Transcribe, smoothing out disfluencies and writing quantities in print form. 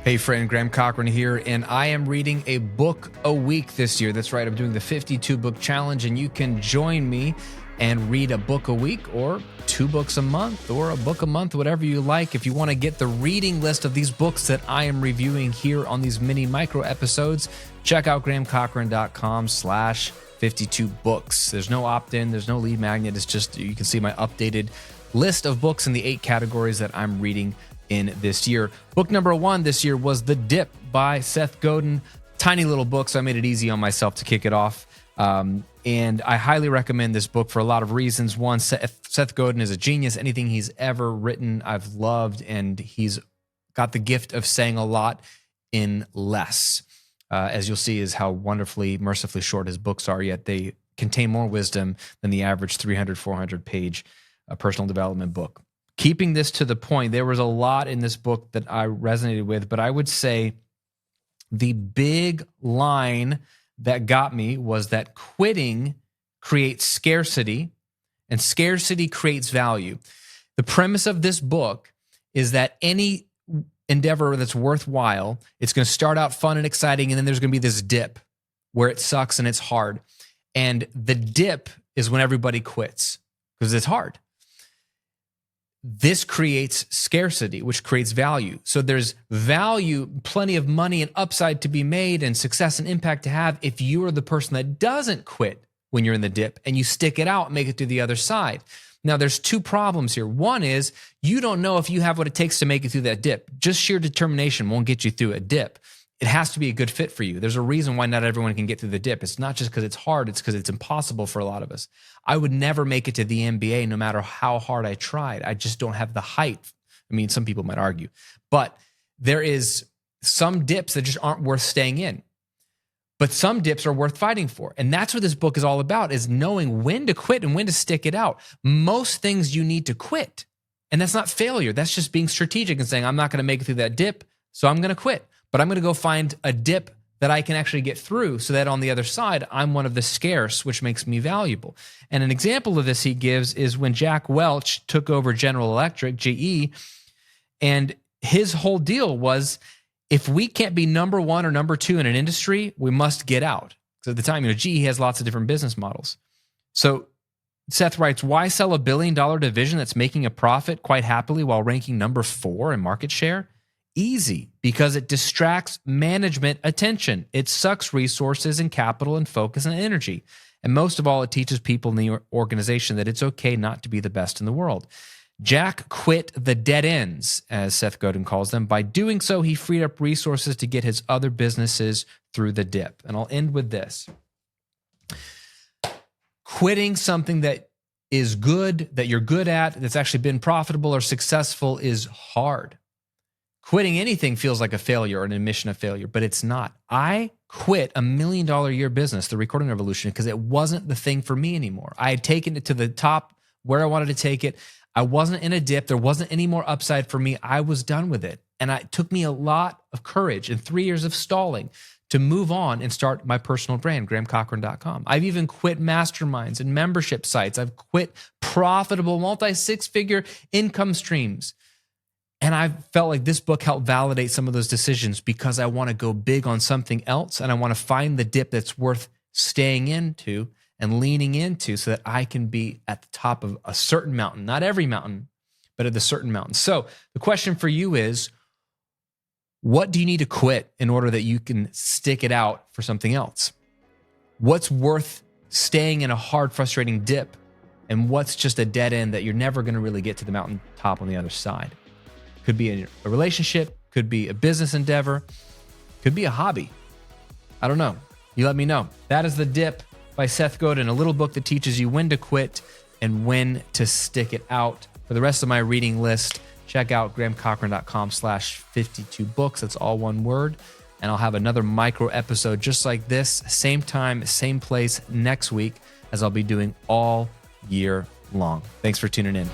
Hey friend, Graham Cochran here, and I am reading a book a week this year. That's right, I'm doing the 52 book challenge, and you can join me and read a book a week or 2 books a month or a book a month, whatever you like. If you want to get the reading list of these books that I am reviewing here on these mini micro episodes, check out grahamcochran.com/52books. There's no opt-in, there's no lead magnet. It's just, you can see my updated list of books in the 8 categories that I'm reading in this year. Book number 1 this year was The Dip by Seth Godin. Tiny little book, so I made it easy on myself to kick it off. And I highly recommend this book for a lot of reasons. One, Seth Godin is a genius. Anything he's ever written, I've loved, and he's got the gift of saying a lot in less. As you'll see, is how wonderfully, mercifully short his books are, yet they contain more wisdom than the average 300, 400-page personal development book. Keeping this to the point, there was a lot in this book that I resonated with, but I would say the big line that got me was that quitting creates scarcity, and scarcity creates value. The premise of this book is that any endeavor that's worthwhile, it's going to start out fun and exciting, and then there's going to be this dip where it sucks and it's hard. And the dip is when everybody quits because it's hard. This creates scarcity, which creates value. So there's value, plenty of money and upside to be made and success and impact to have if you are the person that doesn't quit when you're in the dip and you stick it out and make it to the other side. Now, there's 2 problems here. One is you don't know if you have what it takes to make it through that dip. Just sheer determination won't get you through a dip. It has to be a good fit for you. There's a reason why not everyone can get through the dip. It's not just because it's hard, it's because it's impossible for a lot of us. I would never make it to the NBA no matter how hard I tried. I just don't have the height. I mean, some people might argue. But there is some dips that just aren't worth staying in. But some dips are worth fighting for. And that's what this book is all about, is knowing when to quit and when to stick it out. Most things you need to quit. And that's not failure. That's just being strategic and saying, I'm not going to make it through that dip, so I'm going to quit. But I'm going to go find a dip that I can actually get through so that on the other side, I'm one of the scarce, which makes me valuable. And an example of this he gives is when Jack Welch took over General Electric, GE, and his whole deal was, if we can't be number 1 or number 2 in an industry, we must get out. Because at the time, GE has lots of different business models. So Seth writes, why sell $1 billion division that's making a profit quite happily while ranking number 4 in market share? Easy, because it distracts management attention. It sucks resources and capital and focus and energy. And most of all, it teaches people in the organization that it's okay not to be the best in the world. Jack quit the dead ends, as Seth Godin calls them. By doing so, he freed up resources to get his other businesses through the dip. And I'll end with this. Quitting something that is good, that you're good at, that's actually been profitable or successful is hard. Quitting anything feels like a failure or an admission of failure, but it's not. I quit $1 million a year business, the Recording Revolution, because it wasn't the thing for me anymore. I had taken it to the top where I wanted to take it. I wasn't in a dip. There wasn't any more upside for me. I was done with it. And it took me a lot of courage and 3 years of stalling to move on and start my personal brand, grahamcochran.com. I've even quit masterminds and membership sites. I've quit profitable multi-6-figure income streams. And I felt like this book helped validate some of those decisions because I want to go big on something else and I want to find the dip that's worth staying into and leaning into so that I can be at the top of a certain mountain, not every mountain, but at the certain mountain. So the question for you is, what do you need to quit in order that you can stick it out for something else? What's worth staying in a hard, frustrating dip? And what's just a dead end that you're never going to really get to the mountain top on the other side? Could be a relationship, could be a business endeavor, could be a hobby. I don't know. You let me know. That is The Dip by Seth Godin, a little book that teaches you when to quit and when to stick it out. For the rest of my reading list, check out grahamcochran.com/52books. That's all one word. And I'll have another micro episode just like this, same time, same place next week, as I'll be doing all year long. Thanks for tuning in.